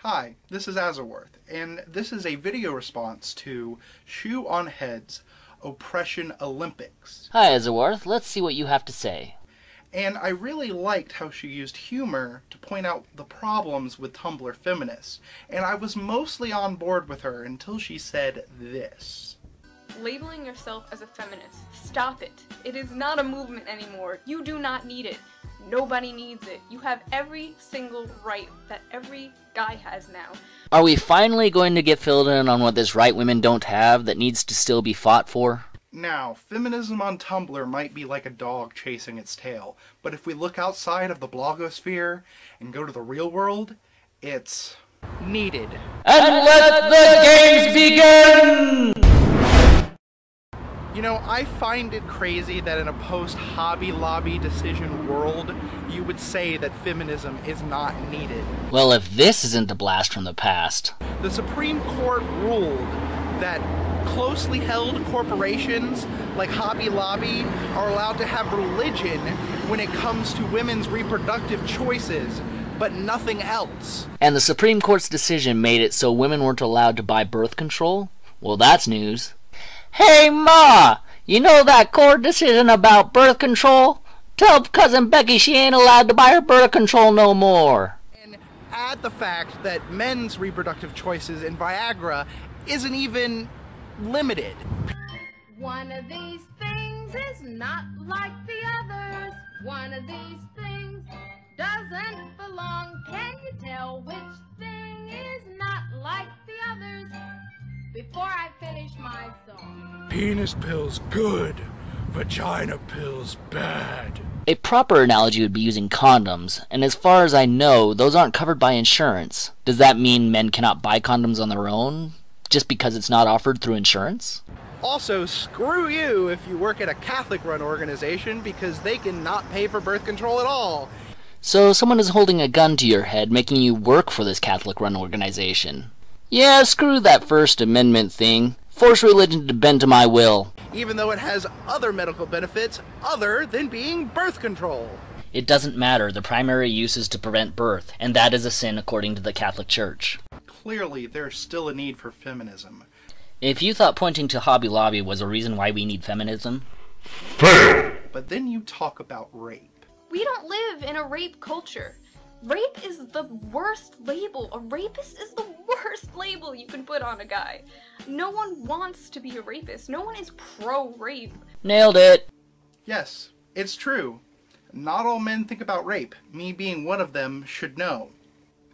Hi, this is Azerworth, and this is a video response to Shoe on Head's Oppression Olympics. Hi Azerworth, let's see what you have to say. And I really liked how she used humor to point out the problems with Tumblr feminists, and I was mostly on board with her until she said this. Labeling yourself as a feminist. Stop it. It is not a movement anymore. You do not need it. Nobody needs it. You have every single right that every guy has now. Are we finally going to get filled in on what this right women don't have that needs to still be fought for? Now, feminism on Tumblr might be like a dog chasing its tail, but if we look outside of the blogosphere and go to the real world, it's needed. And let the games begin! You know, I find it crazy that in a post-Hobby Lobby decision world, you would say that feminism is not needed. Well, if this isn't a blast from the past. The Supreme Court ruled that closely held corporations like Hobby Lobby are allowed to have religion when it comes to women's reproductive choices, but nothing else. And the Supreme Court's decision made it so women weren't allowed to buy birth control? Well, that's news. Hey Ma, you know that court decision about birth control? Tell cousin Becky she ain't allowed to buy her birth control no more. And add the fact that men's reproductive choices in Viagra isn't even limited. One of these things is not like the others. One of these things doesn't belong. Can you tell which thing is not like the others? Before I finish my song. Penis pills good, vagina pills bad. A proper analogy would be using condoms, and as far as I know, those aren't covered by insurance. Does that mean men cannot buy condoms on their own, just because it's not offered through insurance? Also, screw you if you work at a Catholic-run organization, because they cannot pay for birth control at all. So someone is holding a gun to your head, making you work for this Catholic-run organization. Yeah, screw that First Amendment thing. Force religion to bend to my will. Even though it has other medical benefits other than being birth control. It doesn't matter. The primary use is to prevent birth, and that is a sin according to the Catholic Church. Clearly, there's still a need for feminism. If you thought pointing to Hobby Lobby was a reason why we need feminism, fail! But then you talk about rape. We don't live in a rape culture. Rape is the worst label. A rapist is the worst label you can put on a guy. No one wants to be a rapist. No one is pro-rape. Nailed it. Yes, it's true. Not all men think about rape. Me being one of them should know.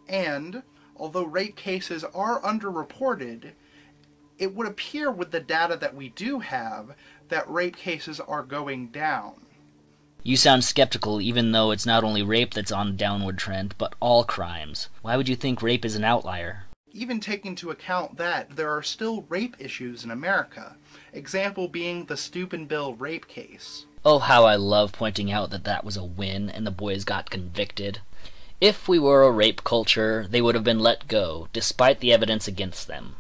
And, although rape cases are underreported, it would appear with the data that we do have that rape cases are going down. You sound skeptical even though it's not only rape that's on the downward trend, but all crimes. Why would you think rape is an outlier? Even taking into account that there are still rape issues in America. Example being the Steubenville rape case. Oh, how I love pointing out that that was a win and the boys got convicted. If we were a rape culture, they would have been let go, despite the evidence against them.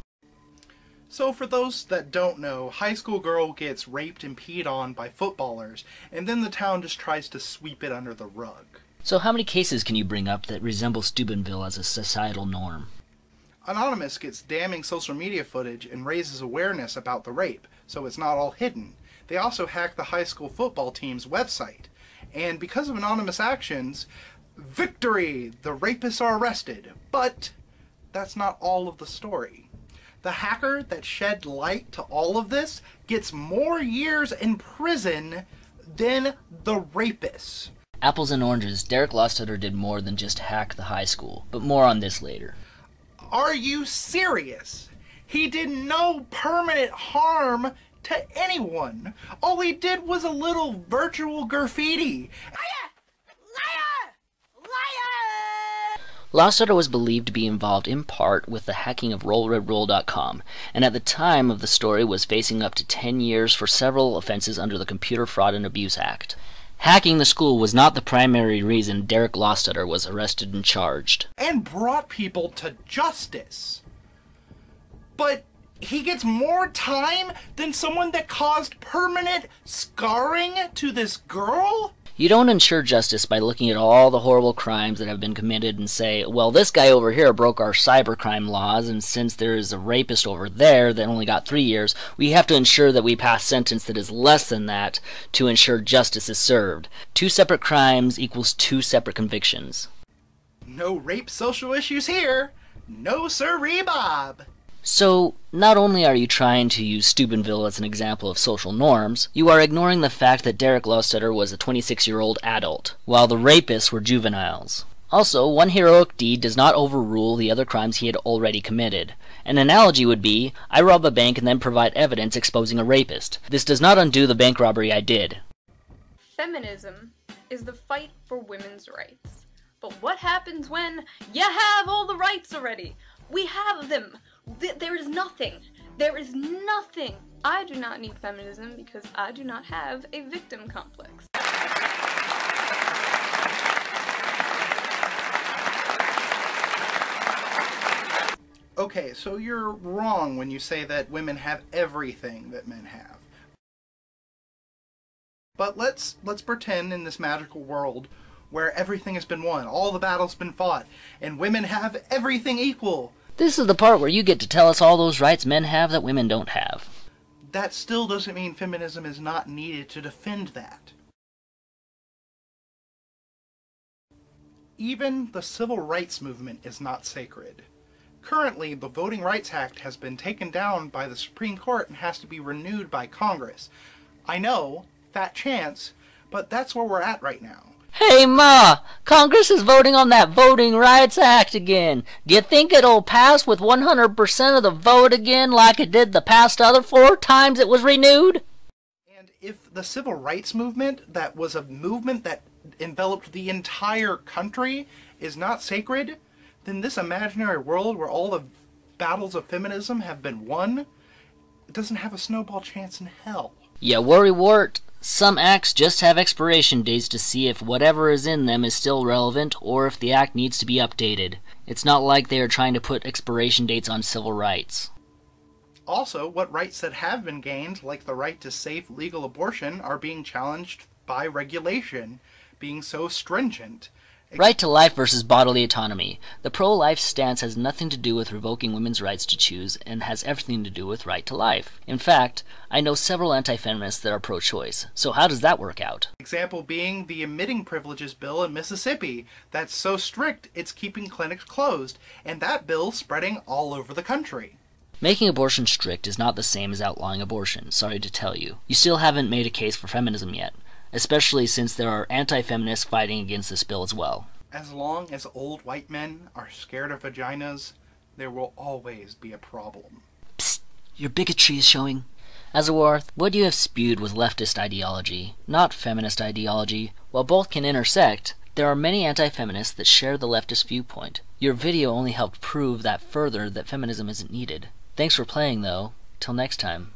So for those that don't know, high school girl gets raped and peed on by footballers, and then the town just tries to sweep it under the rug. So how many cases can you bring up that resemble Steubenville as a societal norm? Anonymous gets damning social media footage and raises awareness about the rape, so it's not all hidden. They also hack the high school football team's website. And because of Anonymous actions, victory! The rapists are arrested. But that's not all of the story. The hacker that shed light to all of this gets more years in prison than the rapists. Apples and oranges, Derek Lostutter did more than just hack the high school, but more on this later. Are you serious? He did no permanent harm to anyone. All he did was a little virtual graffiti. Lostutter was believed to be involved in part with the hacking of RollRedRoll.com, and at the time of the story was facing up to 10 years for several offenses under the Computer Fraud and Abuse Act. Hacking the school was not the primary reason Derek Lostutter was arrested and charged. And brought people to justice. But he gets more time than someone that caused permanent scarring to this girl? You don't ensure justice by looking at all the horrible crimes that have been committed and say, well, this guy over here broke our cybercrime laws, and since there is a rapist over there that only got 3 years, we have to ensure that we pass a sentence that is less than that to ensure justice is served. 2 separate crimes equals 2 separate convictions. No rape social issues here. No sirree, Bob. So, not only are you trying to use Steubenville as an example of social norms, you are ignoring the fact that Derek Lostetter was a 26-year-old adult, while the rapists were juveniles. Also, one heroic deed does not overrule the other crimes he had already committed. An analogy would be, I rob a bank and then provide evidence exposing a rapist. This does not undo the bank robbery I did. Feminism is the fight for women's rights. But what happens when you have all the rights already? We have them. There is nothing. There is nothing. I do not need feminism because I do not have a victim complex. Okay, so you're wrong when you say that women have everything that men have. But let's pretend in this magical world where everything has been won, all the battles been fought, and women have everything equal. This is the part where you get to tell us all those rights men have that women don't have. That still doesn't mean feminism is not needed to defend that. Even the civil rights movement is not sacred. Currently, the Voting Rights Act has been taken down by the Supreme Court and has to be renewed by Congress. I know, fat chance, but that's where we're at right now. Hey Ma, Congress is voting on that Voting Rights Act again. Do you think it'll pass with 100% of the vote again like it did the past other 4 times it was renewed? And if the civil rights movement, that was a movement that enveloped the entire country, is not sacred, then this imaginary world where all the battles of feminism have been won, it doesn't have a snowball chance in hell. Yeah, worry wart. Some acts just have expiration dates to see if whatever is in them is still relevant or if the act needs to be updated. It's not like they are trying to put expiration dates on civil rights. Also, what rights that have been gained, like the right to safe legal abortion, are being challenged by regulation, being so stringent. Right to life versus bodily autonomy. The pro-life stance has nothing to do with revoking women's rights to choose and has everything to do with right to life. In fact, I know several anti-feminists that are pro-choice. So how does that work out? Example being the emitting privileges bill in Mississippi that's so strict it's keeping clinics closed, and that bill spreading all over the country. Making abortion strict is not the same as outlawing abortion, sorry to tell you. You still haven't made a case for feminism yet. Especially since there are anti-feminists fighting against this bill as well. As long as old white men are scared of vaginas, there will always be a problem. Psst, your bigotry is showing. Azawarth, what you have spewed was leftist ideology, not feminist ideology. While both can intersect, there are many anti-feminists that share the leftist viewpoint. Your video only helped prove that further that feminism isn't needed. Thanks for playing though. Till next time.